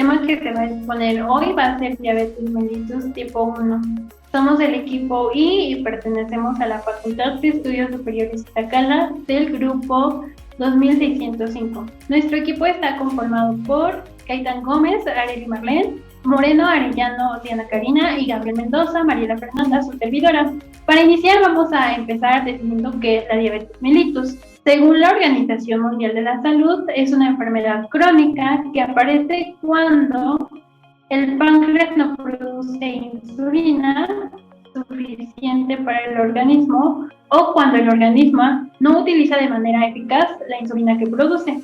tema que se va a exponer hoy va a ser diabetes mellitus tipo 1. Somos del equipo I y pertenecemos a la Facultad de Estudios Superiores Iztacala del grupo 2605. Nuestro equipo está conformado por Gaitán Gómez, Arely Marlene, Moreno Arellano, Diana Karina y Gabriel Mendoza, Mariela Fernanda, su servidora. Para iniciar vamos a empezar definiendo qué es la diabetes mellitus. Según la Organización Mundial de la Salud, es una enfermedad crónica que aparece cuando el páncreas no produce insulina suficiente para el organismo o cuando el organismo no utiliza de manera eficaz la insulina que produce.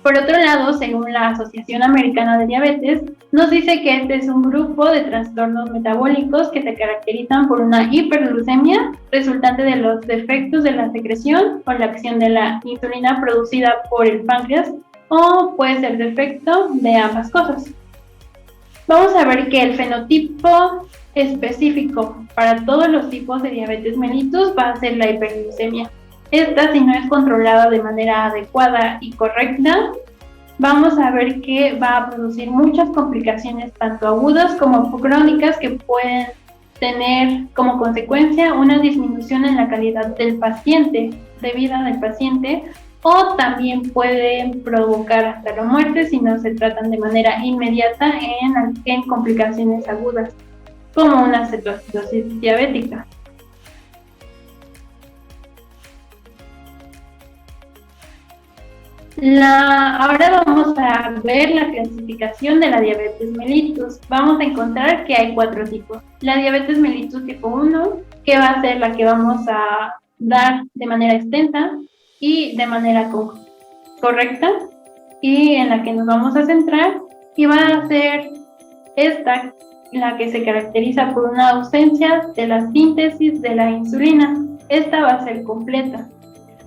Por otro lado, según la Asociación Americana de Diabetes, nos dice que este es un grupo de trastornos metabólicos que se caracterizan por una hiperglucemia resultante de los defectos de la secreción o la acción de la insulina producida por el páncreas, o puede ser defecto de ambas cosas. Vamos a ver que el fenotipo específico para todos los tipos de diabetes mellitus va a ser la hiperglucemia. Esta, si no es controlada de manera adecuada y correcta, vamos a ver que va a producir muchas complicaciones, tanto agudas como crónicas, que pueden tener como consecuencia una disminución en la calidad del paciente, de vida del paciente, o también pueden provocar hasta la muerte si no se tratan de manera inmediata en complicaciones agudas, como una cetoacidosis diabética. Ahora vamos a ver la clasificación de la diabetes mellitus. Vamos a encontrar que hay 4 tipos. La diabetes mellitus tipo 1, que va a ser la que vamos a dar de manera extensa y de manera correcta, y en la que nos vamos a centrar, y va a ser esta la que se caracteriza por una ausencia de la síntesis de la insulina. Esta va a ser completa.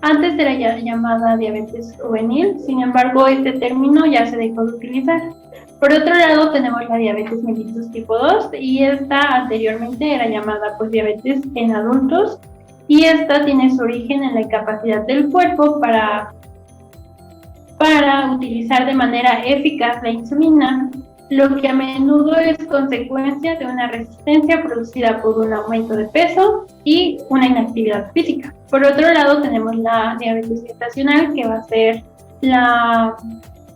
Antes era llamada diabetes juvenil, sin embargo este término ya se dejó de utilizar. Por otro lado tenemos la diabetes mellitus tipo 2, y esta anteriormente era llamada pues diabetes en adultos, y esta tiene su origen en la incapacidad del cuerpo para utilizar de manera eficaz la insulina, lo que a menudo es consecuencia de una resistencia producida por un aumento de peso y una inactividad física. Por otro lado tenemos la diabetes gestacional, que va a ser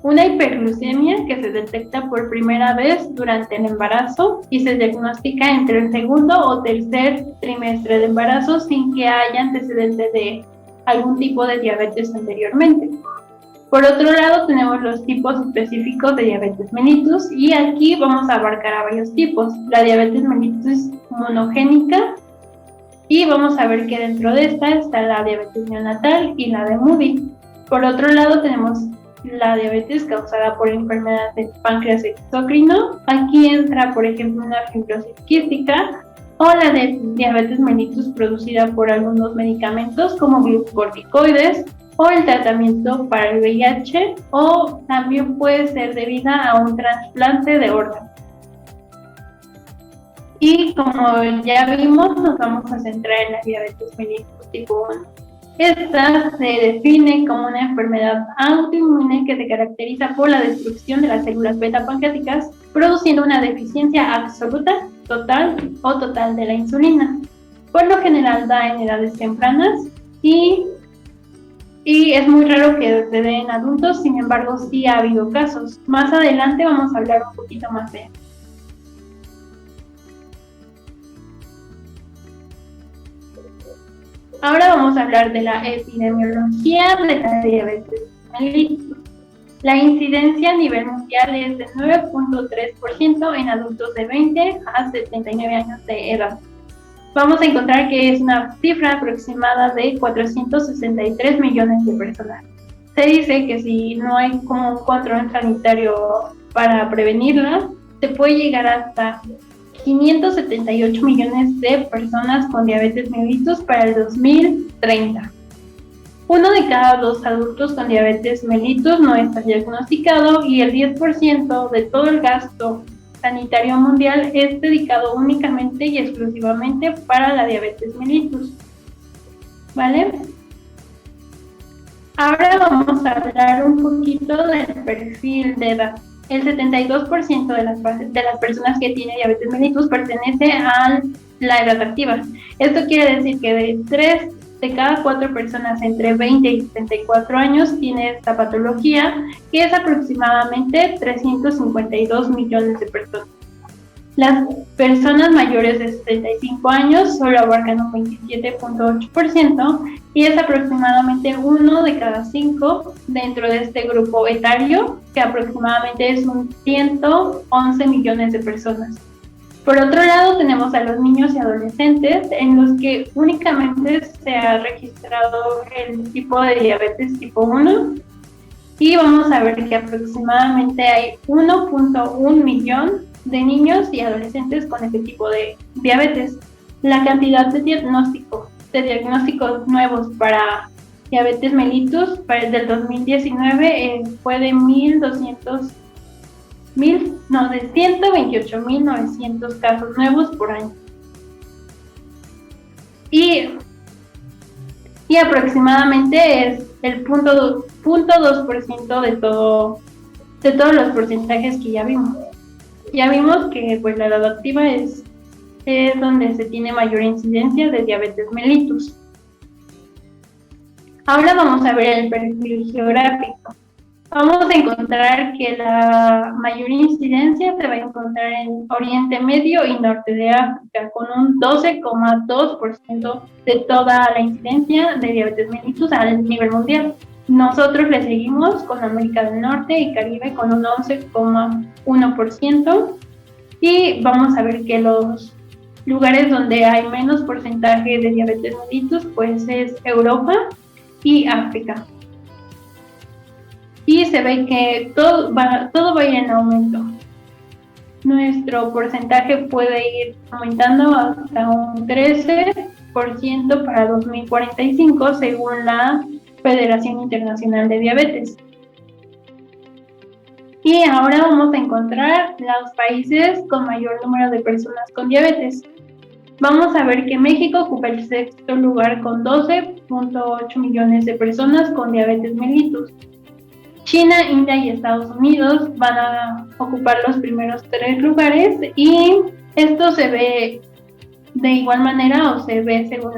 una hiperglucemia que se detecta por primera vez durante el embarazo y se diagnostica entre el segundo o tercer trimestre de embarazo sin que haya antecedentes de algún tipo de diabetes anteriormente. Por otro lado tenemos los tipos específicos de diabetes mellitus, y aquí vamos a abarcar a varios tipos. La diabetes mellitus monogénica, y vamos a ver que dentro de esta está la diabetes neonatal y la de Moody. Por otro lado tenemos la diabetes causada por enfermedad del páncreas exócrino. Aquí entra, por ejemplo, una fibrosis quística, o la de diabetes mellitus producida por algunos medicamentos como glucocorticoides, o el tratamiento para el VIH, o también puede ser debida a un trasplante de órgano. Y como ya vimos, nos vamos a centrar en la diabetes mellitus tipo 1. Esta se define como una enfermedad autoinmune que se caracteriza por la destrucción de las células beta pancreáticas, produciendo una deficiencia absoluta, total de la insulina. Por lo general da en edades tempranas y es muy raro que se dé en adultos, sin embargo sí ha habido casos. Más adelante vamos a hablar un poquito más de esto. Ahora vamos a hablar de la epidemiología de la diabetes mellitus. La incidencia a nivel mundial es de 9.3% en adultos de 20 a 79 años de edad. Vamos a encontrar que es una cifra aproximada de 463 millones de personas. Se dice que si no hay como un control sanitario para prevenirla, se puede llegar hasta 578 millones de personas con diabetes mellitus para el 2030. Uno de cada 2 adultos con diabetes mellitus no está diagnosticado, y el 10% de todo el gasto sanitario mundial es dedicado únicamente y exclusivamente para la diabetes mellitus. ¿Vale? Ahora vamos a hablar un poquito del perfil de edad. el 72% de las personas que tienen diabetes mellitus pertenece a la edad activa. Esto quiere decir que de 3 de cada 4 personas entre 20 y 74 años tiene esta patología, que es aproximadamente 352 millones de personas. Las personas mayores de 75 años solo abarcan un 27.8% y es aproximadamente 1 de cada 5 dentro de este grupo etario, que aproximadamente es un 111 millones de personas. Por otro lado, tenemos a los niños y adolescentes, en los que únicamente se ha registrado el tipo de diabetes tipo 1, y vamos a ver que aproximadamente hay 1.1 millón de niños y adolescentes con este tipo de diabetes. La cantidad de diagnósticos nuevos para diabetes mellitus para el del 2019 fue de 128.900 casos nuevos por año. Y aproximadamente es el 0.2% de todos los porcentajes que ya vimos. Ya vimos que pues la edad activa es donde se tiene mayor incidencia de diabetes mellitus. Ahora vamos a ver el perfil geográfico. Vamos a encontrar que la mayor incidencia se va a encontrar en Oriente Medio y Norte de África, con un 12.2% de toda la incidencia de diabetes mellitus a nivel mundial. Nosotros le seguimos con América del Norte y Caribe con un 11.1%, y vamos a ver que los lugares donde hay menos porcentaje de diabetes mellitus pues es Europa y África. Y se ve que todo va a ir en aumento. Nuestro porcentaje puede ir aumentando hasta un 13% para 2045 según la Federación Internacional de Diabetes. Y ahora vamos a encontrar los países con mayor número de personas con diabetes. Vamos a ver que México ocupa el sexto lugar con 12.8 millones de personas con diabetes mellitus. China, India y Estados Unidos van a ocupar los primeros 3 lugares, y esto se ve de igual manera o se ve según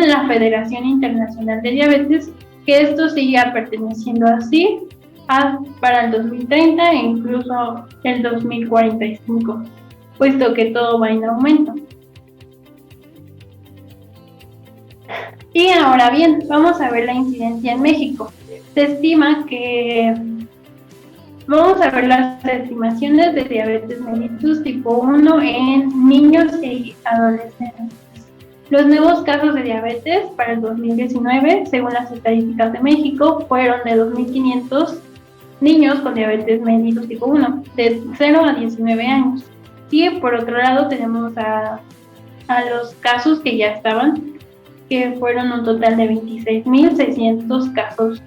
la Federación Internacional de Diabetes, que esto siga perteneciendo así para el 2030 e incluso el 2045, puesto que todo va en aumento. Y ahora bien, vamos a ver la incidencia en México. Se estima que vamos a ver las estimaciones de diabetes mellitus tipo 1 en niños y adolescentes. Los nuevos casos de diabetes para el 2019, según las estadísticas de México, fueron de 2.500 niños con diabetes mellitus tipo 1, de 0 a 19 años. Y por otro lado tenemos a los casos que ya estaban, que fueron un total de 26.600 casos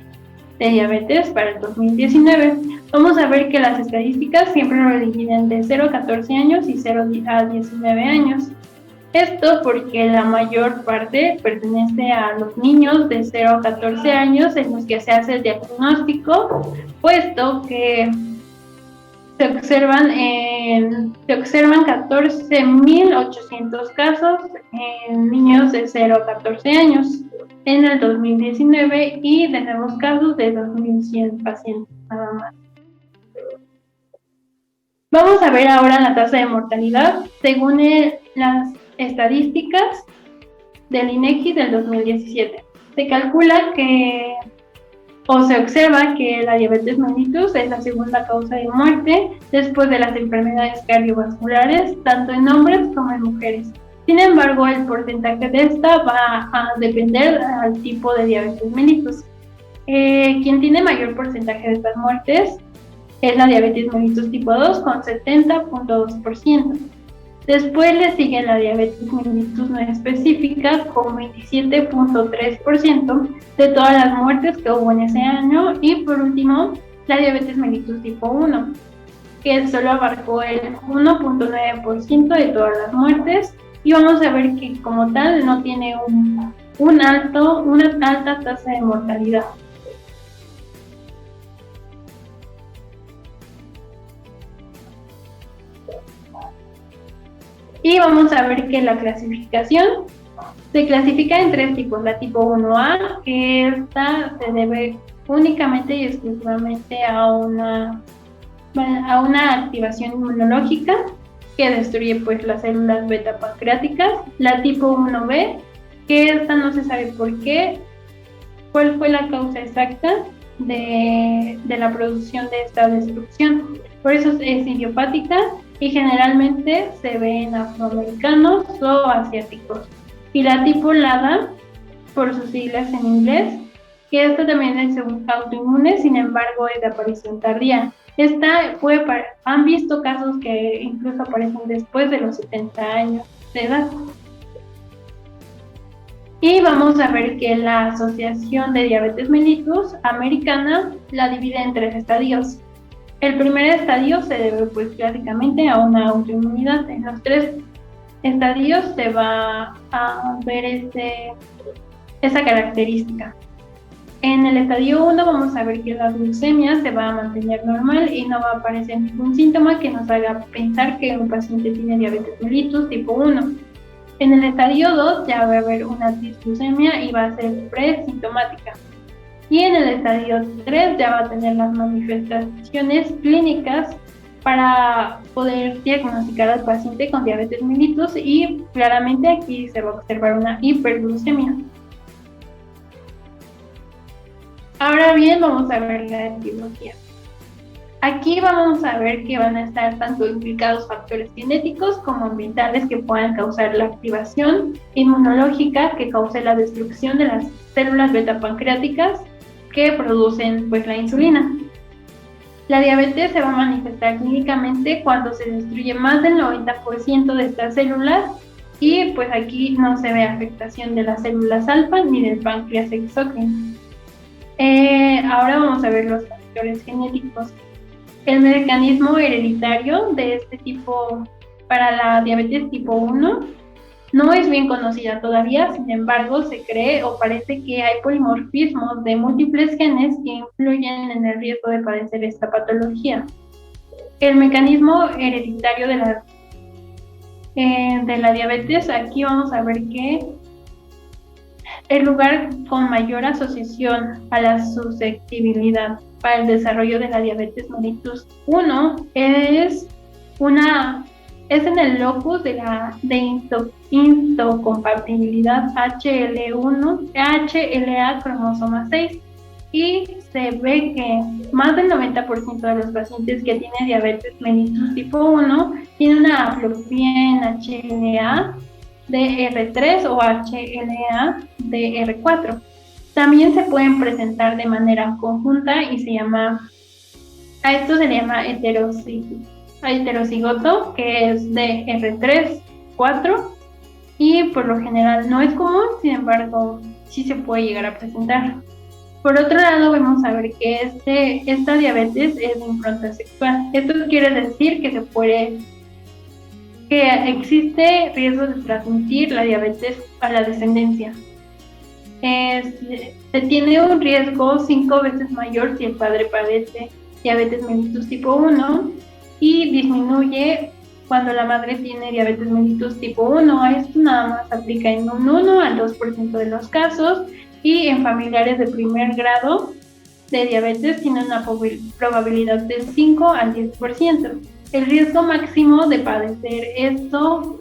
de diabetes para el 2019. Vamos a ver que las estadísticas siempre lo dividen de 0 a 14 años y 0 a 19 años. Esto porque la mayor parte pertenece a los niños de 0 a 14 años en los que se hace el diagnóstico, puesto que se observan 14.800 casos en niños de 0 a 14 años en el 2019 y de nuevos casos de 2.100 pacientes nada más. Vamos a ver ahora la tasa de mortalidad según las estadísticas del INEGI del 2017. Se calcula que se observa que la diabetes mellitus es la segunda causa de muerte después de las enfermedades cardiovasculares, tanto en hombres como en mujeres. Sin embargo, el porcentaje de esta va a depender del tipo de diabetes mellitus. Quien tiene mayor porcentaje de estas muertes es la diabetes mellitus tipo 2 con 70.2%. Después le sigue la diabetes mellitus no específica con 27.3% de todas las muertes que hubo en ese año, y por último la diabetes mellitus tipo 1, que solo abarcó el 1.9% de todas las muertes, y vamos a ver que como tal no tiene una alta tasa de mortalidad. Y vamos a ver que la clasificación se clasifica en 3 tipos. La tipo 1A, que esta se debe únicamente y exclusivamente a una activación inmunológica que destruye pues las células beta pancreáticas. La tipo 1B, que esta no se sabe por qué, cuál fue la causa exacta de la producción de esta destrucción. Por eso es idiopática y generalmente se ve en afroamericanos o asiáticos. Y la tipo LADA, por sus siglas en inglés, que esta también es autoinmune, sin embargo es de aparición tardía. Han visto casos que incluso aparecen después de los 70 años de edad. Y vamos a ver que la Asociación de Diabetes Mellitus Americana la divide en 3 estadios. El primer estadio se debe pues clásicamente a una autoinmunidad. En los 3 estadios se va a ver esa característica. En el estadio 1 vamos a ver que la glucemia se va a mantener normal y no va a aparecer ningún síntoma que nos haga pensar que un paciente tiene diabetes mellitus tipo 1. En el estadio 2 ya va a haber una disglucemia y va a ser presintomática. Y en el estadio 3 ya va a tener las manifestaciones clínicas para poder diagnosticar al paciente con diabetes mellitus y claramente aquí se va a observar una hiperglucemia. Ahora bien, vamos a ver la etiología. Aquí vamos a ver que van a estar tanto implicados factores genéticos como ambientales que puedan causar la activación inmunológica que cause la destrucción de las células beta pancreáticas que producen pues la insulina. La diabetes se va a manifestar clínicamente cuando se destruye más del 90% de estas células y pues aquí no se ve afectación de las células alfa ni del páncreas exócrino. Ahora vamos a ver los factores genéticos. El mecanismo hereditario de este tipo para la diabetes tipo 1 no es bien conocida todavía, sin embargo se cree o parece que hay polimorfismos de múltiples genes que influyen en el riesgo de padecer esta patología. El mecanismo hereditario de la diabetes, aquí vamos a ver que el lugar con mayor asociación a la susceptibilidad para el desarrollo de la diabetes mellitus 1 es en el locus de histocompatibilidad HLA cromosoma 6 y se ve que más del 90% de los pacientes que tienen diabetes mellitus tipo 1 tienen una haplopía en HLA DR3 o HLA DR4. También se pueden presentar de manera conjunta y a esto se le llama heterocigoto, que es de R3, 4, y por lo general no es común, sin embargo, sí se puede llegar a presentar. Por otro lado, vamos a ver que esta diabetes es de impronta sexual. Esto quiere decir que existe riesgo de transmitir la diabetes a la descendencia. Se tiene un riesgo 5 veces mayor si el padre padece diabetes mellitus tipo 1 y disminuye cuando la madre tiene diabetes mellitus tipo 1. Esto nada más aplica en un 1 al 2% de los casos y en familiares de primer grado de diabetes tiene una probabilidad del 5 al 10%. El riesgo máximo de padecer esto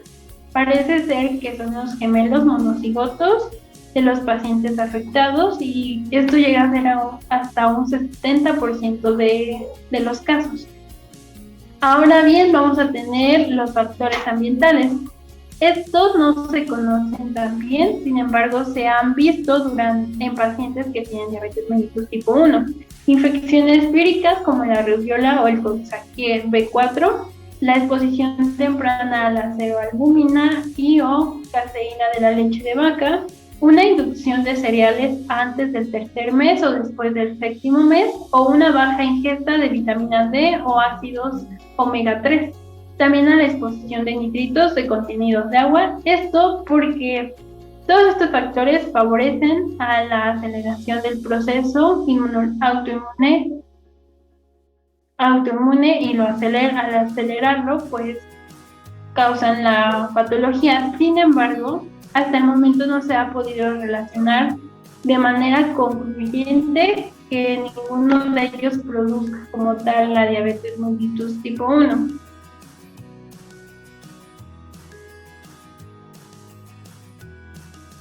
parece ser que son los gemelos monocigotos de los pacientes afectados y esto llega a ser hasta un 70% de los casos. Ahora bien, vamos a tener los factores ambientales. Estos no se conocen tan bien, sin embargo, se han visto en pacientes que tienen diabetes mellitus tipo 1. Infecciones víricas como la rubiola o el Coxsackie B4, la exposición temprana a la ceroalbúmina y o caseína de la leche de vaca, una inducción de cereales antes del tercer mes o después del séptimo mes, o una baja ingesta de vitamina D o ácidos omega 3. También a la exposición de nitritos de contenidos de agua. Esto porque todos estos factores favorecen a autoinmune y al acelerarlo, pues causan la patología. Sin embargo, hasta el momento no se ha podido relacionar de manera concluyente que ninguno de ellos produzca como tal la diabetes mellitus tipo 1.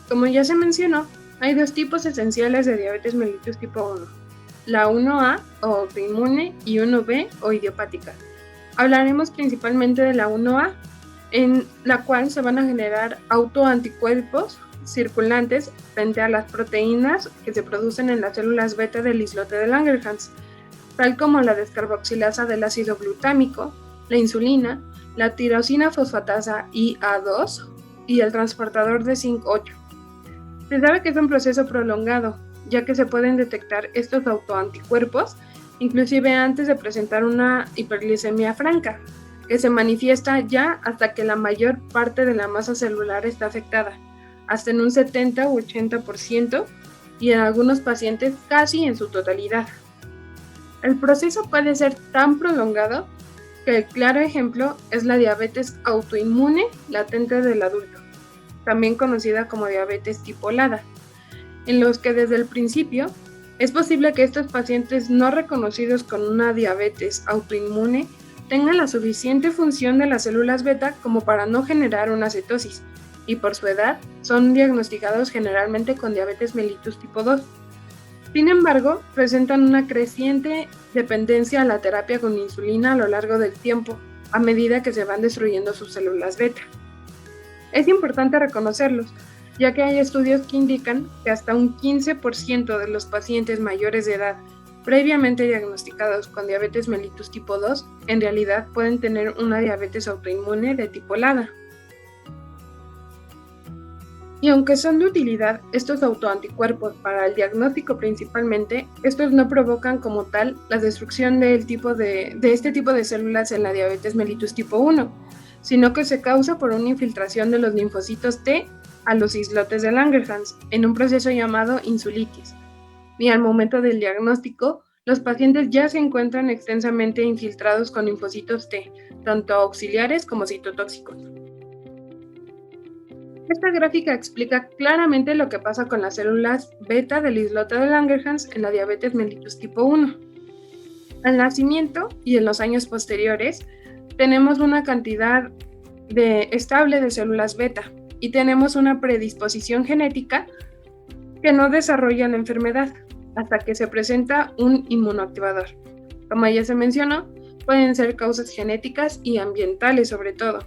Como ya se mencionó, hay dos tipos esenciales de diabetes mellitus tipo 1, la 1A o autoinmune y 1B o idiopática. Hablaremos principalmente de la 1A, en la cual se van a generar autoanticuerpos circulantes frente a las proteínas que se producen en las células beta del islote de Langerhans, tal como la descarboxilasa del ácido glutámico, la insulina, la tirosina fosfatasa IA2 y el transportador de zinc 8. Se sabe que es un proceso prolongado, ya que se pueden detectar estos autoanticuerpos inclusive antes de presentar una hiperglicemia franca, que se manifiesta ya hasta que la mayor parte de la masa celular está afectada, hasta en un 70 u 80% y en algunos pacientes casi en su totalidad. El proceso puede ser tan prolongado que el claro ejemplo es la diabetes autoinmune latente del adulto, también conocida como diabetes tipo LADA, en los que desde el principio es posible que estos pacientes no reconocidos con una diabetes autoinmune tengan la suficiente función de las células beta como para no generar una cetosis, y por su edad son diagnosticados generalmente con diabetes mellitus tipo 2. Sin embargo, presentan una creciente dependencia a la terapia con insulina a lo largo del tiempo, a medida que se van destruyendo sus células beta. Es importante reconocerlos, ya que hay estudios que indican que hasta un 15% de los pacientes mayores de edad previamente diagnosticados con diabetes mellitus tipo 2 en realidad pueden tener una diabetes autoinmune de tipo LADA. Y aunque son de utilidad estos autoanticuerpos para el diagnóstico principalmente, estos no provocan como tal la destrucción de este tipo de células en la diabetes mellitus tipo 1, sino que se causa por una infiltración de los linfocitos T a los islotes de Langerhans en un proceso llamado insulitis. Y al momento del diagnóstico, los pacientes ya se encuentran extensamente infiltrados con linfocitos T, tanto auxiliares como citotóxicos. Esta gráfica explica claramente lo que pasa con las células beta del islote de Langerhans en la diabetes mellitus tipo 1. Al nacimiento y en los años posteriores, tenemos una cantidad estable de células beta y tenemos una predisposición genética que no desarrolla la enfermedad hasta que se presenta un inmunoactivador. Como ya se mencionó, pueden ser causas genéticas y ambientales sobre todo.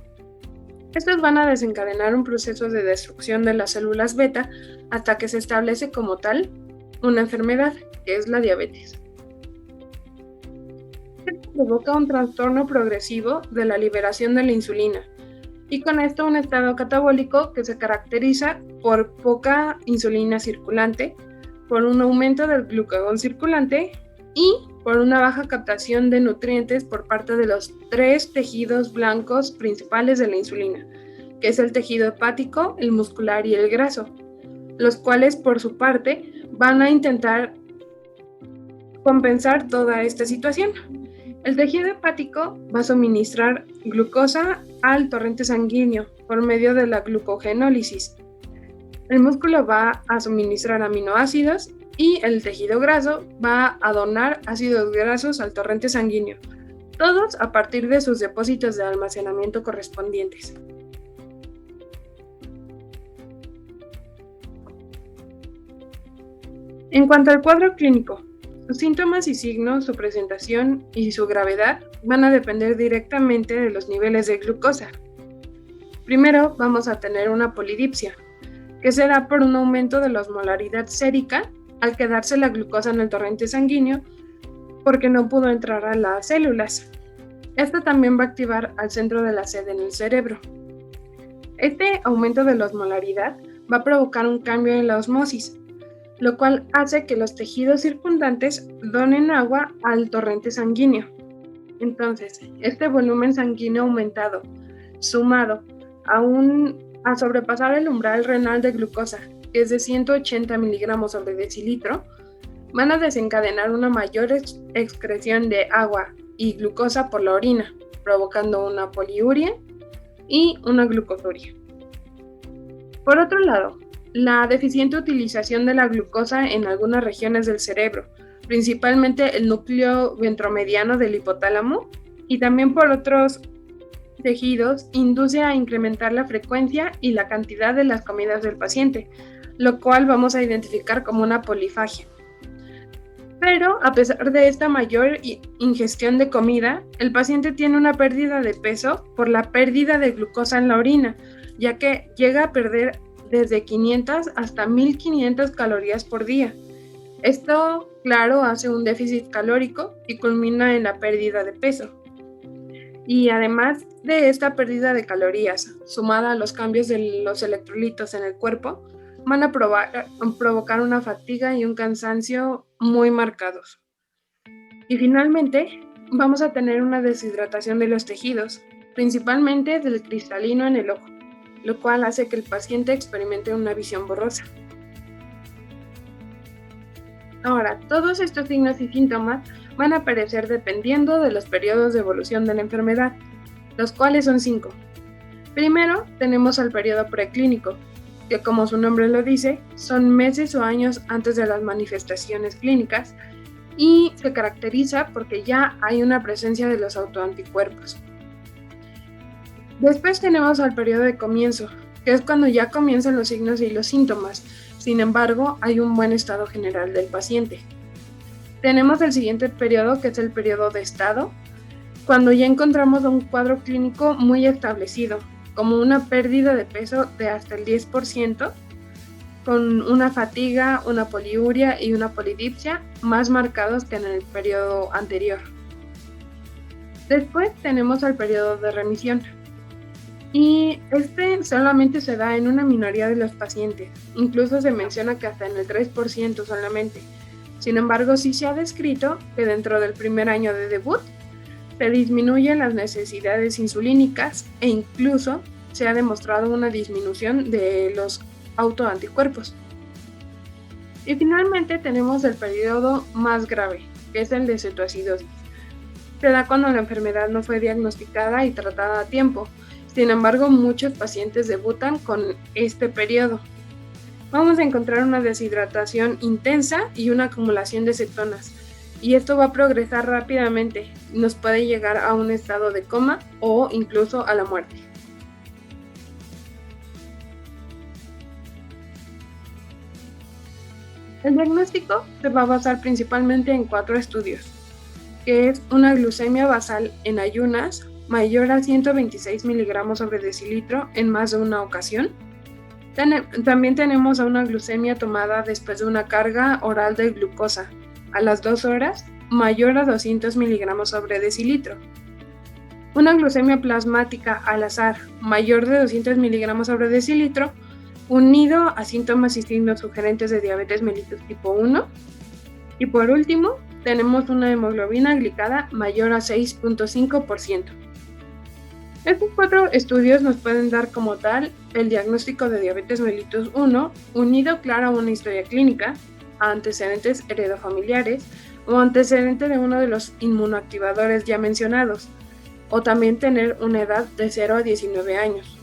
Estos van a desencadenar un proceso de destrucción de las células beta hasta que se establece como tal una enfermedad, que es la diabetes. Esto provoca un trastorno progresivo de la liberación de la insulina, y con esto un estado catabólico que se caracteriza por poca insulina circulante, por un aumento del glucagón circulante y por una baja captación de nutrientes por parte de los 3 tejidos blancos principales de la insulina, que es el tejido hepático, el muscular y el graso, los cuales por su parte van a intentar compensar toda esta situación. El tejido hepático va a suministrar glucosa al torrente sanguíneo por medio de la glucogenólisis. El músculo va a suministrar aminoácidos y el tejido graso va a donar ácidos grasos al torrente sanguíneo, todos a partir de sus depósitos de almacenamiento correspondientes. En cuanto al cuadro clínico, sus síntomas y signos, su presentación y su gravedad van a depender directamente de los niveles de glucosa. Primero vamos a tener una polidipsia, que se da por un aumento de la osmolaridad sérica al quedarse la glucosa en el torrente sanguíneo porque no pudo entrar a las células. Esto también va a activar al centro de la sed en el cerebro. Este aumento de la osmolaridad va a provocar un cambio en la osmosis, lo cual hace que los tejidos circundantes donen agua al torrente sanguíneo. Entonces, este volumen sanguíneo aumentado, sumado a sobrepasar el umbral renal de glucosa, que es de 180 miligramos sobre decilitro, van a desencadenar una mayor excreción de agua y glucosa por la orina, provocando una poliuria y una glucosuria. Por otro lado, la deficiente utilización de la glucosa en algunas regiones del cerebro, principalmente el núcleo ventromediano del hipotálamo y también por otros tejidos, induce a incrementar la frecuencia y la cantidad de las comidas del paciente, lo cual vamos a identificar como una polifagia. Pero a pesar de esta mayor ingestión de comida, el paciente tiene una pérdida de peso por la pérdida de glucosa en la orina, ya que llega a perder desde 500 hasta 1500 calorías por día. Esto, claro, hace un déficit calórico y culmina en la pérdida de peso. Y además de esta pérdida de calorías, sumada a los cambios de los electrolitos en el cuerpo, van a provocar una fatiga y un cansancio muy marcados. Y finalmente, vamos a tener una deshidratación de los tejidos, principalmente del cristalino en el ojo, lo cual hace que el paciente experimente una visión borrosa. Ahora, todos estos signos y síntomas van a aparecer dependiendo de los periodos de evolución de la enfermedad, los cuales son 5. Primero, tenemos al periodo preclínico, que como su nombre lo dice, son meses o años antes de las manifestaciones clínicas y se caracteriza porque ya hay una presencia de los autoanticuerpos. Después tenemos al periodo de comienzo, que es cuando ya comienzan los signos y los síntomas. Sin embargo, hay un buen estado general del paciente. Tenemos el siguiente periodo, que es el periodo de estado, cuando ya encontramos un cuadro clínico muy establecido, como una pérdida de peso de hasta el 10%, con una fatiga, una poliuria y una polidipsia más marcados que en el periodo anterior. Después tenemos el periodo de remisión, y este solamente se da en una minoría de los pacientes, incluso se menciona que hasta en el 3% solamente. Sin embargo, sí se ha descrito que dentro del primer año de debut se disminuyen las necesidades insulínicas e incluso se ha demostrado una disminución de los autoanticuerpos. Y finalmente tenemos el periodo más grave, que es el de cetoacidosis. Se da cuando la enfermedad no fue diagnosticada y tratada a tiempo. Sin embargo, muchos pacientes debutan con este periodo. Vamos a encontrar una deshidratación intensa y una acumulación de cetonas. Y esto va a progresar rápidamente, nos puede llegar a un estado de coma o incluso a la muerte. El diagnóstico se va a basar principalmente en 4 estudios, que es una glucemia basal en ayunas mayor a 126 miligramos sobre decilitro en más de una ocasión. También tenemos a una glucemia tomada después de una carga oral de glucosa a las 2 horas mayor a 200 miligramos sobre decilitro. Una glucemia plasmática al azar mayor de 200 miligramos sobre decilitro unido a síntomas y signos sugerentes de diabetes mellitus tipo 1. Y por último, tenemos una hemoglobina glicada mayor a 6.5%. Estos 4 estudios nos pueden dar como tal el diagnóstico de diabetes mellitus 1, unido claro a una historia clínica, a antecedentes heredofamiliares o antecedente de uno de los inmunoactivadores ya mencionados, o también tener una edad de 0 a 19 años.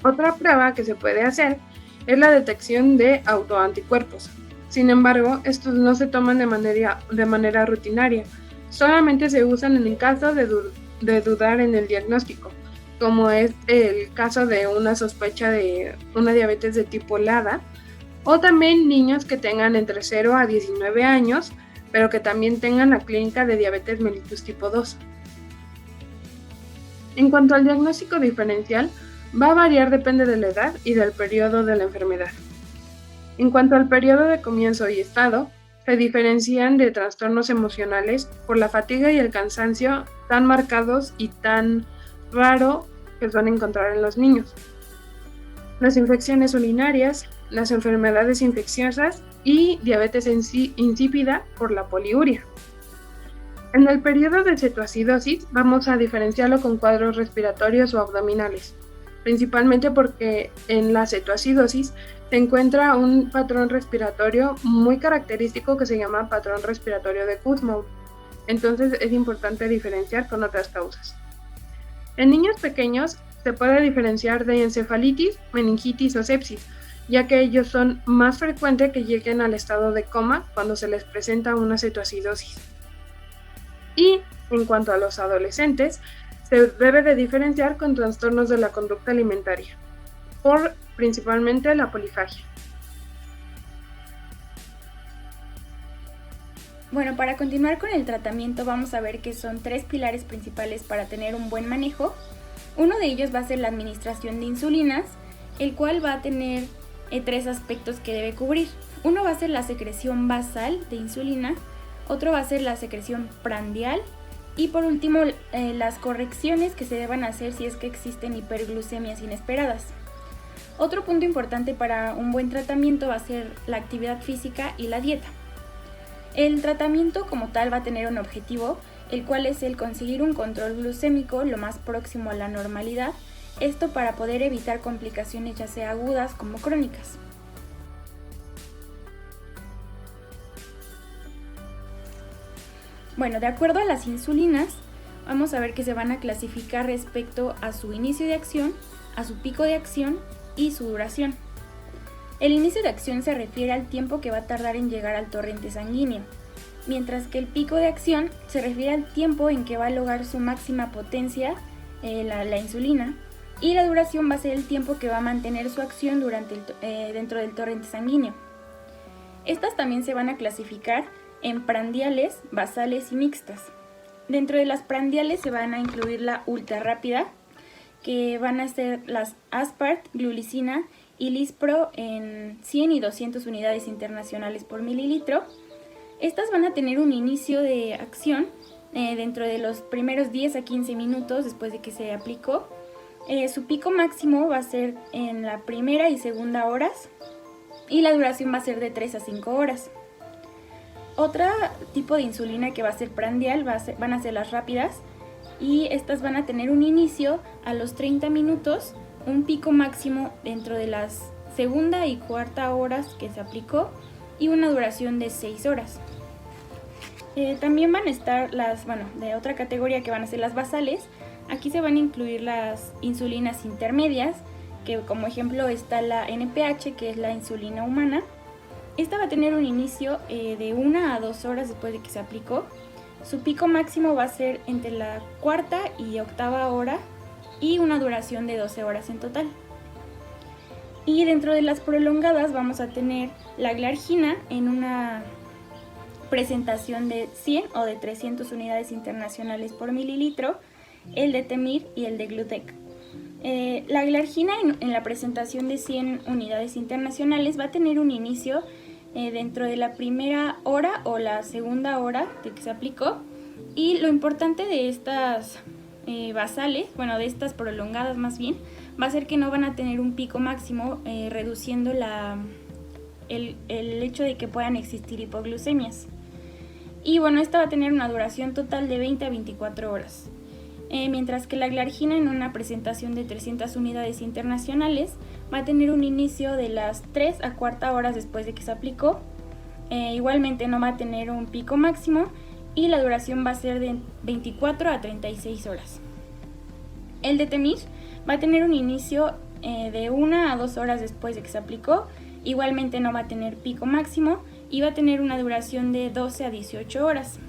Otra prueba que se puede hacer es la detección de autoanticuerpos. Sin embargo, estos no se toman de manera rutinaria, solamente se usan en el caso de dudar en el diagnóstico, como es el caso de una sospecha de una diabetes de tipo LADA, o también niños que tengan entre 0 a 19 años, pero que también tengan la clínica de diabetes mellitus tipo 2. En cuanto al diagnóstico diferencial, va a variar depende de la edad y del periodo de la enfermedad. En cuanto al periodo de comienzo y estado, se diferencian de trastornos emocionales por la fatiga y el cansancio tan marcados y tan raro que suelen encontrar en los niños. Las infecciones urinarias, las enfermedades infecciosas y diabetes insípida por la poliuria. En el periodo de cetoacidosis vamos a diferenciarlo con cuadros respiratorios o abdominales, principalmente porque en la cetoacidosis se encuentra un patrón respiratorio muy característico que se llama patrón respiratorio de Kussmaul. Entonces es importante diferenciar con otras causas. En niños pequeños se puede diferenciar de encefalitis, meningitis o sepsis, ya que ellos son más frecuentes que lleguen al estado de coma cuando se les presenta una cetoacidosis. Y en cuanto a los adolescentes, se debe de diferenciar con trastornos de la conducta alimentaria, por principalmente la polifagia. Bueno, para continuar con el tratamiento vamos a ver que son 3 pilares principales para tener un buen manejo. Uno de ellos va a ser la administración de insulinas, el cual va a tener 3 aspectos que debe cubrir. Uno va a ser la secreción basal de insulina, otro va a ser la secreción prandial y por último las correcciones que se deban hacer si es que existen hiperglucemias inesperadas. Otro punto importante para un buen tratamiento va a ser la actividad física y la dieta. El tratamiento como tal va a tener un objetivo, el cual es el conseguir un control glucémico lo más próximo a la normalidad, esto para poder evitar complicaciones ya sea agudas como crónicas. Bueno, de acuerdo a las insulinas, vamos a ver que se van a clasificar respecto a su inicio de acción, a su pico de acción y su duración. El inicio de acción se refiere al tiempo que va a tardar en llegar al torrente sanguíneo, mientras que el pico de acción se refiere al tiempo en que va a lograr su máxima potencia la insulina, y la duración va a ser el tiempo que va a mantener su acción dentro del torrente sanguíneo. Estas también se van a clasificar en prandiales, basales y mixtas. Dentro de las prandiales se van a incluir la ultra rápida, que van a ser las Aspart, glulicina y Lispro en 100 y 200 unidades internacionales por mililitro. Estas van a tener un inicio de acción dentro de los primeros 10 a 15 minutos después de que se aplicó. Su pico máximo va a ser en la primera y segunda horas y la duración va a ser de 3 a 5 horas. Otro tipo de insulina que va a ser prandial van a ser las rápidas, y estas van a tener un inicio a los 30 minutos, un pico máximo dentro de las segunda y cuarta horas que se aplicó y una duración de 6 horas. También van a estar de otra categoría que van a ser las basales. Aquí se van a incluir las insulinas intermedias, que como ejemplo está la NPH, que es la insulina humana. Esta va a tener un inicio de 1 a 2 horas después de que se aplicó. Su pico máximo va a ser entre la cuarta y octava hora y una duración de 12 horas en total. Y dentro de las prolongadas vamos a tener la glargina en una presentación de 100 o de 300 unidades internacionales por mililitro, el de Temir y el de Glutec. La glargina en la presentación de 100 unidades internacionales va a tener un inicio dentro de la primera hora o la segunda hora de que se aplicó, y lo importante de estas basales, de estas prolongadas más bien, va a ser que no van a tener un pico máximo, reduciendo el hecho de que puedan existir hipoglucemias. Y esta va a tener una duración total de 20 a 24 horas. Mientras que la glargina en una presentación de 300 unidades internacionales va a tener un inicio de las 3 a 4 horas después de que se aplicó. Igualmente no va a tener un pico máximo y la duración va a ser de 24 a 36 horas. El de Temir va a tener un inicio de 1 a 2 horas después de que se aplicó. Igualmente no va a tener pico máximo y va a tener una duración de 12 a 18 horas.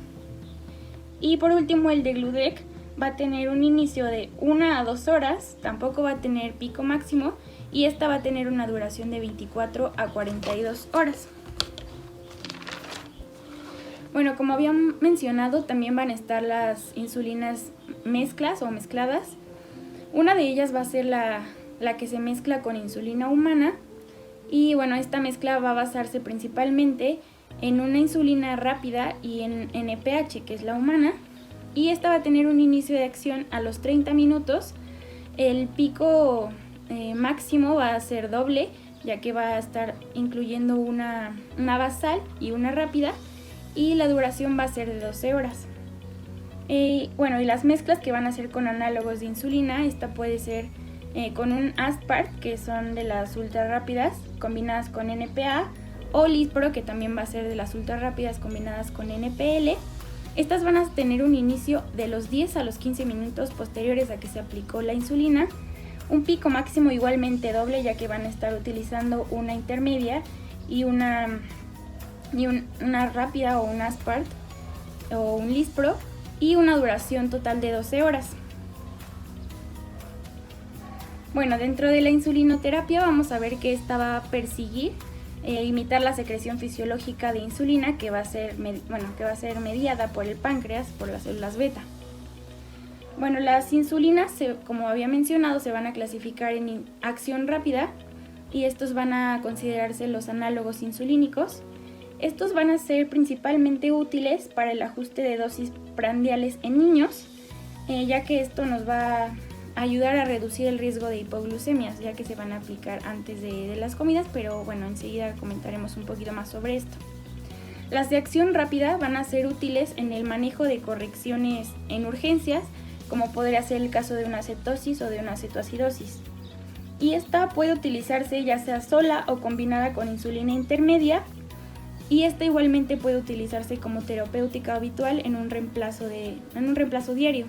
Y por último el de Glutec va a tener un inicio de 1 a 2 horas, tampoco va a tener pico máximo y esta va a tener una duración de 24 a 42 horas. Como había mencionado, también van a estar las insulinas mezclas o mezcladas. Una de ellas va a ser la que se mezcla con insulina humana, y esta mezcla va a basarse principalmente en una insulina rápida y en NPH, que es la humana, y esta va a tener un inicio de acción a los 30 minutos. El pico máximo va a ser doble, ya que va a estar incluyendo una basal y una rápida, y la duración va a ser de 12 horas. Y las mezclas que van a ser con análogos de insulina, esta puede ser con un Aspart, que son de las ultra rápidas combinadas con NPA, o Lispro, que también va a ser de las ultra rápidas combinadas con NPL. Estas van a tener un inicio de los 10 a los 15 minutos posteriores a que se aplicó la insulina, un pico máximo igualmente doble, ya que van a estar utilizando una intermedia y una rápida o un Aspart o un Lispro, y una duración total de 12 horas. Bueno, dentro de la insulinoterapia vamos a ver que esta va a perseguir imitar la secreción fisiológica de insulina que va a ser mediada por el páncreas, por las células beta. Bueno, las insulinas, como había mencionado, se van a clasificar en acción rápida, y estos van a considerarse los análogos insulínicos. Estos van a ser principalmente útiles para el ajuste de dosis prandiales en niños, ya que esto nos va a ayudar a reducir el riesgo de hipoglucemias, ya que se van a aplicar antes de las comidas, pero bueno, enseguida comentaremos un poquito más sobre esto. Las de acción rápida van a ser útiles en el manejo de correcciones en urgencias, como podría ser el caso de una cetosis o de una cetoacidosis. Y esta puede utilizarse ya sea sola o combinada con insulina intermedia, y esta igualmente puede utilizarse como terapéutica habitual en un reemplazo diario.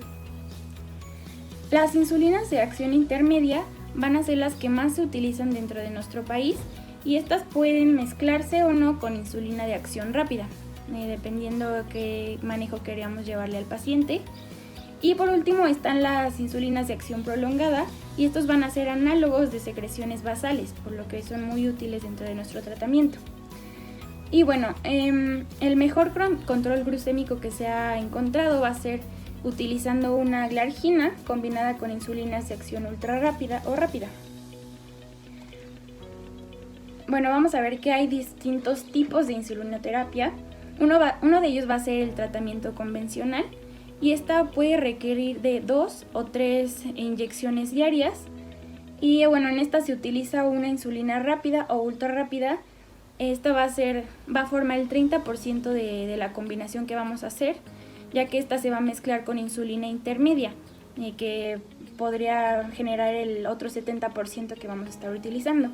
Las insulinas de acción intermedia van a ser las que más se utilizan dentro de nuestro país, y estas pueden mezclarse o no con insulina de acción rápida, dependiendo de qué manejo queríamos llevarle al paciente. Y por último están las insulinas de acción prolongada, y estos van a ser análogos de secreciones basales, por lo que son muy útiles dentro de nuestro tratamiento. Y bueno, el mejor control glucémico que se ha encontrado va a ser utilizando una glargina combinada con insulinas de acción ultra rápida o rápida. Bueno, vamos a ver que hay distintos tipos de insulinoterapia. Uno de ellos va a ser el tratamiento convencional, y esta puede requerir de 2 o 3 inyecciones diarias. Y bueno, en esta se utiliza una insulina rápida o ultra rápida. Esta va a formar el 30% de la combinación que vamos a hacer, ya que esta se va a mezclar con insulina intermedia, que podría generar el otro 70% que vamos a estar utilizando.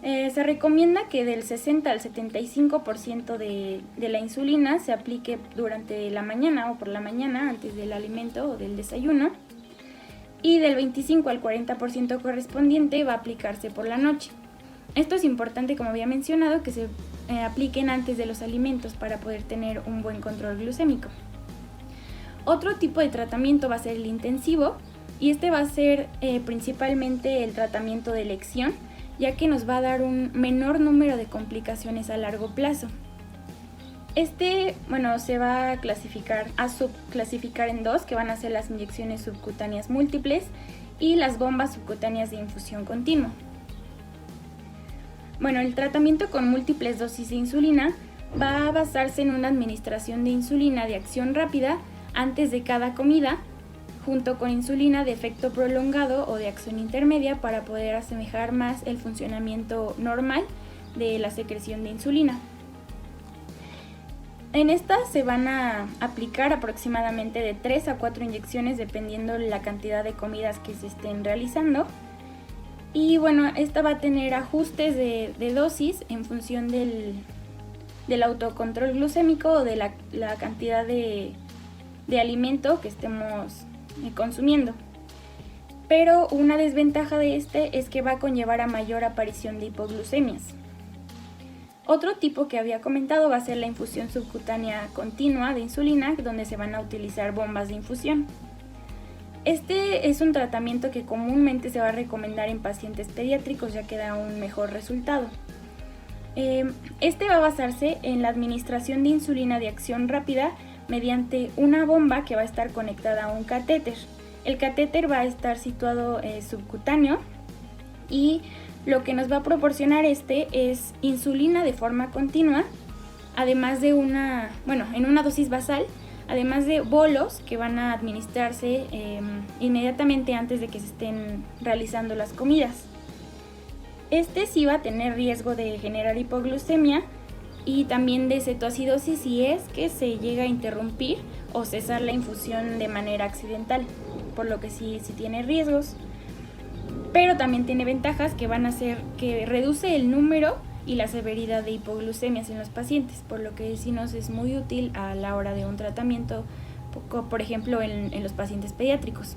Se recomienda que del 60 al 75% de la insulina se aplique durante la mañana o por la mañana antes del alimento o del desayuno, y del 25 al 40% correspondiente va a aplicarse por la noche. Esto es importante, como había mencionado, que se apliquen antes de los alimentos para poder tener un buen control glucémico. Otro tipo de tratamiento va a ser el intensivo, y este va a ser principalmente el tratamiento de elección, ya que nos va a dar un menor número de complicaciones a largo plazo. Se va a subclasificar en dos, que van a ser las inyecciones subcutáneas múltiples y las bombas subcutáneas de infusión continua. Bueno, el tratamiento con múltiples dosis de insulina va a basarse en una administración de insulina de acción rápida antes de cada comida, junto con insulina de efecto prolongado o de acción intermedia, para poder asemejar más el funcionamiento normal de la secreción de insulina. En estas se van a aplicar aproximadamente de 3 a 4 inyecciones dependiendo de la cantidad de comidas que se estén realizando. Y bueno, esta va a tener ajustes de dosis en función del autocontrol glucémico o de la cantidad de alimento que estemos consumiendo. Pero una desventaja de es que va a conllevar a mayor aparición de hipoglucemias. Otro tipo que había comentado va a ser la infusión subcutánea continua de insulina, donde se van a utilizar bombas de infusión. Este es un tratamiento que comúnmente se va a recomendar en pacientes pediátricos, ya que da un mejor resultado. Este va a basarse en la administración de insulina de acción rápida mediante una bomba que va a estar conectada a un catéter. El catéter va a estar situado subcutáneo, y lo que nos va a proporcionar es insulina de forma continua, además de en una dosis basal, además de bolos que van a administrarse inmediatamente antes de que se estén realizando las comidas. Este sí va a tener riesgo de generar hipoglucemia y también de cetoacidosis si es que se llega a interrumpir o cesar la infusión de manera accidental, por lo que sí tiene riesgos. Pero también tiene ventajas que van a ser que reduce el número y la severidad de hipoglucemias en los pacientes, por lo que sí nos es muy útil a la hora de un tratamiento, por ejemplo en los pacientes pediátricos.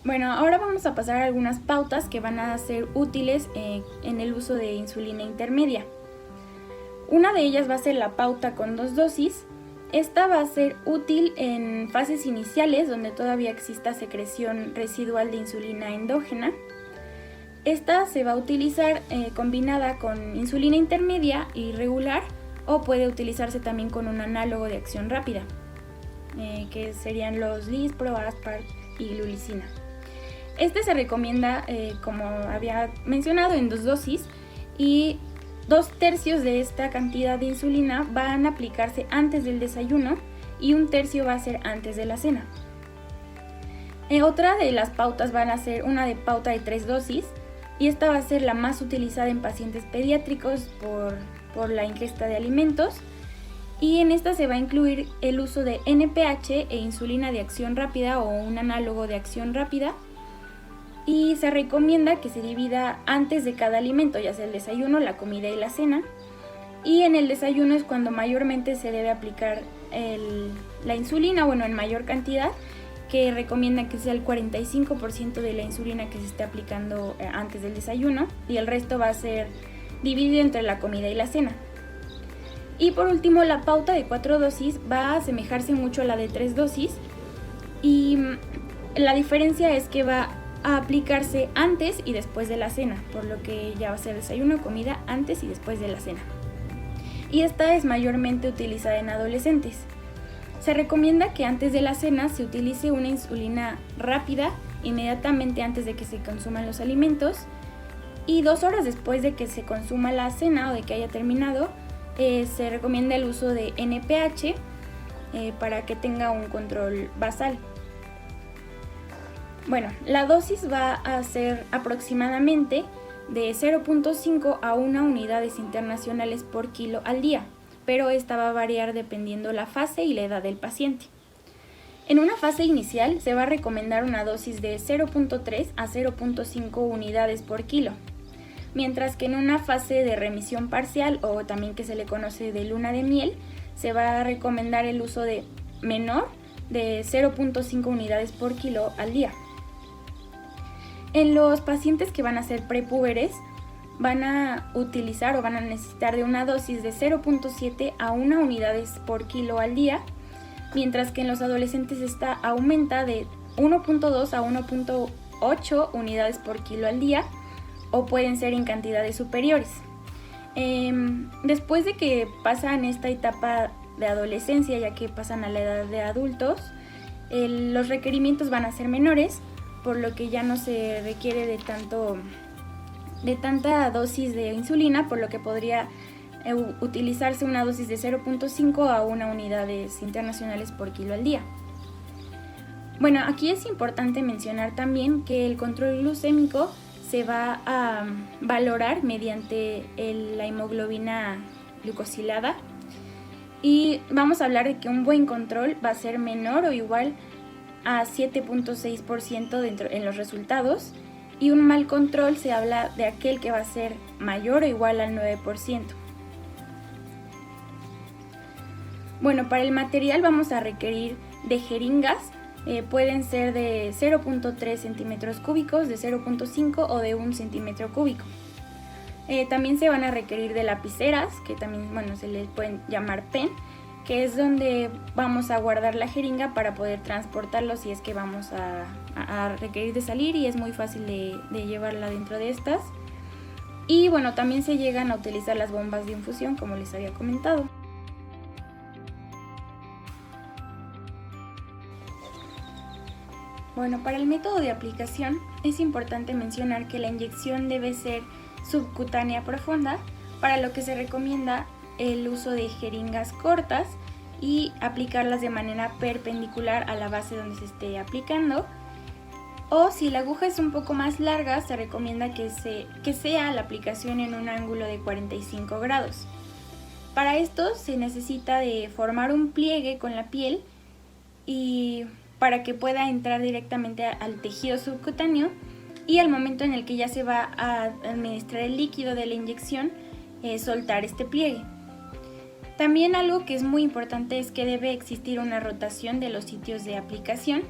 Bueno, ahora vamos a pasar a algunas pautas que van a ser útiles en el uso de insulina intermedia. Una de ellas va a ser la pauta con 2 dosis. Esta va a ser útil en fases iniciales donde todavía exista secreción residual de insulina endógena. Esta se va a utilizar combinada con insulina intermedia y regular, o puede utilizarse también con un análogo de acción rápida, que serían los Lispro, Aspart y Glulicina. Este se recomienda, como había mencionado, en 2 dosis, y 2/3 de esta cantidad de insulina van a aplicarse antes del desayuno y 1/3 va a ser antes de la cena. Otra de las pautas van a ser una de pauta de 3 dosis, y esta va a ser la más utilizada en pacientes pediátricos por la ingesta de alimentos, y en esta se va a incluir el uso de NPH e insulina de acción rápida o un análogo de acción rápida, y se recomienda que se divida antes de cada alimento, ya sea el desayuno, la comida y la cena. Y en el desayuno es cuando mayormente se debe aplicar la insulina, bueno, en mayor cantidad, que recomienda que sea el 45% de la insulina que se esté aplicando antes del desayuno, y el resto va a ser dividido entre la comida y la cena. Y por último, la pauta de 4 dosis va a asemejarse mucho a la de 3 dosis, y la diferencia es que va a aplicarse antes y después de la cena, por lo que ya va a ser desayuno, comida, antes y después de la cena. Y esta es mayormente utilizada en adolescentes. Se recomienda que antes de la cena se utilice una insulina rápida inmediatamente antes de que se consuman los alimentos, y 2 horas después de que se consuma la cena o de que haya terminado, se recomienda el uso de NPH para que tenga un control basal. Bueno, la dosis va a ser aproximadamente de 0.5 a 1 unidades internacionales por kilo al día, pero esta va a variar dependiendo la fase y la edad del paciente. En una fase inicial se va a recomendar una dosis de 0.3 a 0.5 unidades por kilo, mientras que en una fase de remisión parcial, o también que se le conoce de luna de miel, se va a recomendar el uso de menor de 0.5 unidades por kilo al día. En los pacientes que van a ser prepúberes, van a utilizar o van a necesitar de una dosis de 0.7 a 1 unidades por kilo al día, mientras que en los adolescentes esta aumenta de 1.2 a 1.8 unidades por kilo al día, o pueden ser en cantidades superiores. Después de que pasan esta etapa de adolescencia, ya que pasan a la edad de adultos, los requerimientos van a ser menores, por lo que ya no se requiere de tanta dosis de insulina, por lo que podría utilizarse una dosis de 0.5 a 1 unidades internacionales por kilo al día. Bueno, aquí es importante mencionar también que el control glucémico se va a valorar mediante la hemoglobina glucosilada, y vamos a hablar de que un buen control va a ser menor o igual a 7.6% en los resultados, y un mal control se habla de aquel que va a ser mayor o igual al 9%. Bueno, para el material vamos a requerir de jeringas, pueden ser de 0.3 centímetros cúbicos, de 0.5 o de 1 centímetro cúbico. También se van a requerir de lapiceras, que también se les pueden llamar pen, que es donde vamos a guardar la jeringa para poder transportarlo si es que vamos a requerir de salir, y es muy fácil de llevarla dentro de estas. Y bueno, también se llegan a utilizar las bombas de infusión, como les había comentado. Bueno, para el método de aplicación es importante mencionar que la inyección debe ser subcutánea profunda, para lo que se recomienda el uso de jeringas cortas y aplicarlas de manera perpendicular a la base donde se esté aplicando, o si la aguja es un poco más larga, se recomienda que sea la aplicación en un ángulo de 45 grados. Para esto se necesita de formar un pliegue con la piel, y para que pueda entrar directamente al tejido subcutáneo, y al momento en el que ya se va a administrar el líquido de la inyección, soltar este pliegue. También algo que es muy importante es que debe existir una rotación de los sitios de aplicación,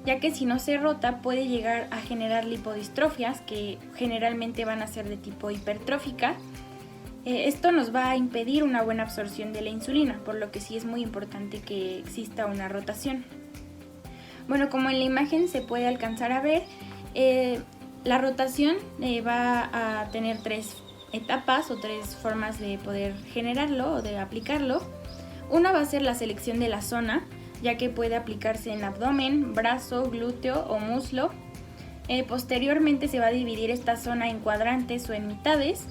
ya que si no se rota puede llegar a generar lipodistrofias que generalmente van a ser de tipo hipertrófica. Esto nos va a impedir una buena absorción de la insulina, por lo que sí es muy importante que exista una rotación. Bueno, como en la imagen se puede alcanzar a ver, la rotación va a tener 3 etapas o 3 formas de poder generarlo o de aplicarlo. Una va a ser la selección de la zona, ya que puede aplicarse en abdomen, brazo, glúteo o muslo. Posteriormente se va a dividir esta zona en cuadrantes o en mitades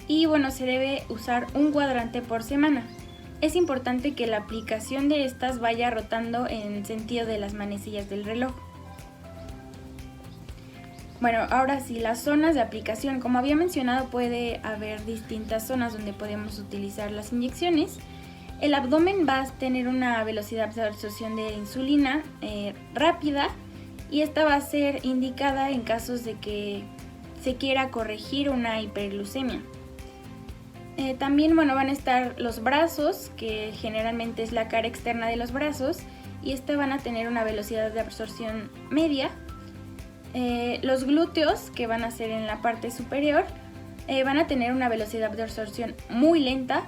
y bueno, se debe usar un cuadrante por semana. Es importante que la aplicación de estas vaya rotando en sentido de las manecillas del reloj. Bueno, ahora sí, las zonas de aplicación. Como había mencionado, puede haber distintas zonas donde podemos utilizar las inyecciones. El abdomen va a tener una velocidad de absorción de insulina rápida y esta va a ser indicada en casos de que se quiera corregir una hiperglucemia. También van a estar los brazos, que generalmente es la cara externa de los brazos, y esta van a tener una velocidad de absorción media. Los glúteos, que van a ser en la parte superior, van a tener una velocidad de absorción muy lenta.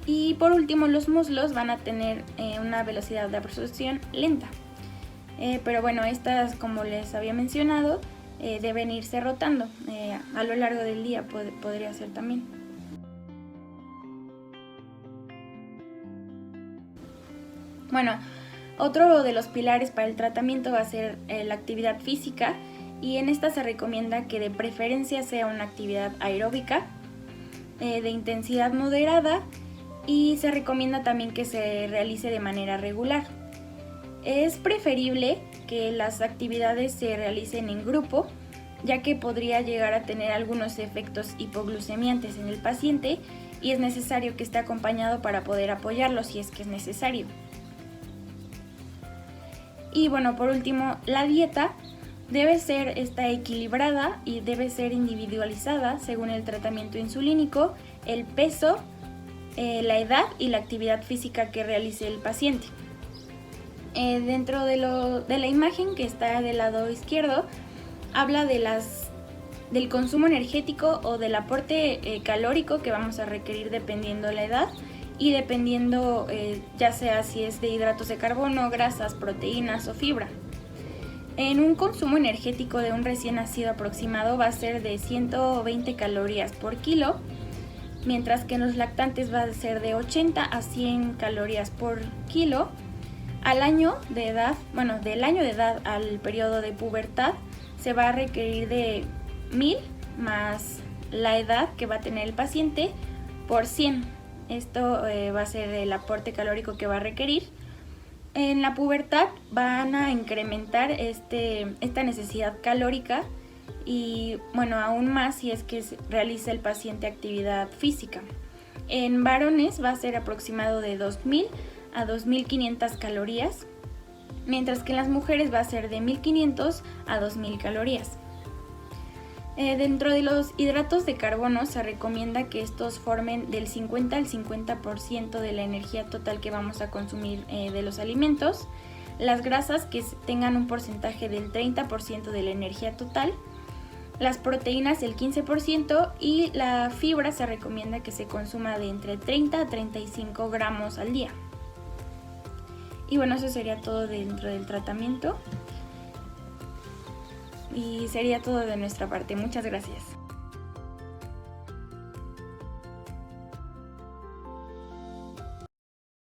Y por último, los muslos van a tener una velocidad de absorción lenta. Pero bueno, estas, como les había mencionado, deben irse rotando. A lo largo del día podría ser también. Bueno, otro de los pilares para el tratamiento va a ser la actividad física, y en esta se recomienda que de preferencia sea una actividad aeróbica de intensidad moderada, y se recomienda también que se realice de manera regular. Es preferible que las actividades se realicen en grupo, ya que podría llegar a tener algunos efectos hipoglucemiantes en el paciente y es necesario que esté acompañado para poder apoyarlo si es que es necesario. Y bueno, por último, la dieta debe ser equilibrada y debe ser individualizada según el tratamiento insulínico, el peso, la edad y la actividad física que realice el paciente. Dentro de la imagen que está del lado izquierdo, habla del consumo energético o del aporte calórico que vamos a requerir dependiendo la edad y dependiendo ya sea si es de hidratos de carbono, grasas, proteínas o fibra. En un consumo energético de un recién nacido aproximado va a ser de 120 calorías por kilo, mientras que en los lactantes va a ser de 80 a 100 calorías por kilo. Al año de edad, del año de edad al periodo de pubertad, se va a requerir de 1000 más la edad que va a tener el paciente por 100. Esto va a ser el aporte calórico que va a requerir. En la pubertad van a incrementar esta necesidad calórica y aún más si es que realiza el paciente actividad física. En varones va a ser aproximado de 2000 a 2500 calorías, mientras que en las mujeres va a ser de 1500 a 2000 calorías. Dentro de los hidratos de carbono se recomienda que estos formen del 50 al 50% de la energía total que vamos a consumir de los alimentos. Las grasas que tengan un porcentaje del 30% de la energía total. Las proteínas el 15% y la fibra se recomienda que se consuma de entre 30 a 35 gramos al día. Y eso sería todo dentro del tratamiento. Y sería todo de nuestra parte. Muchas gracias.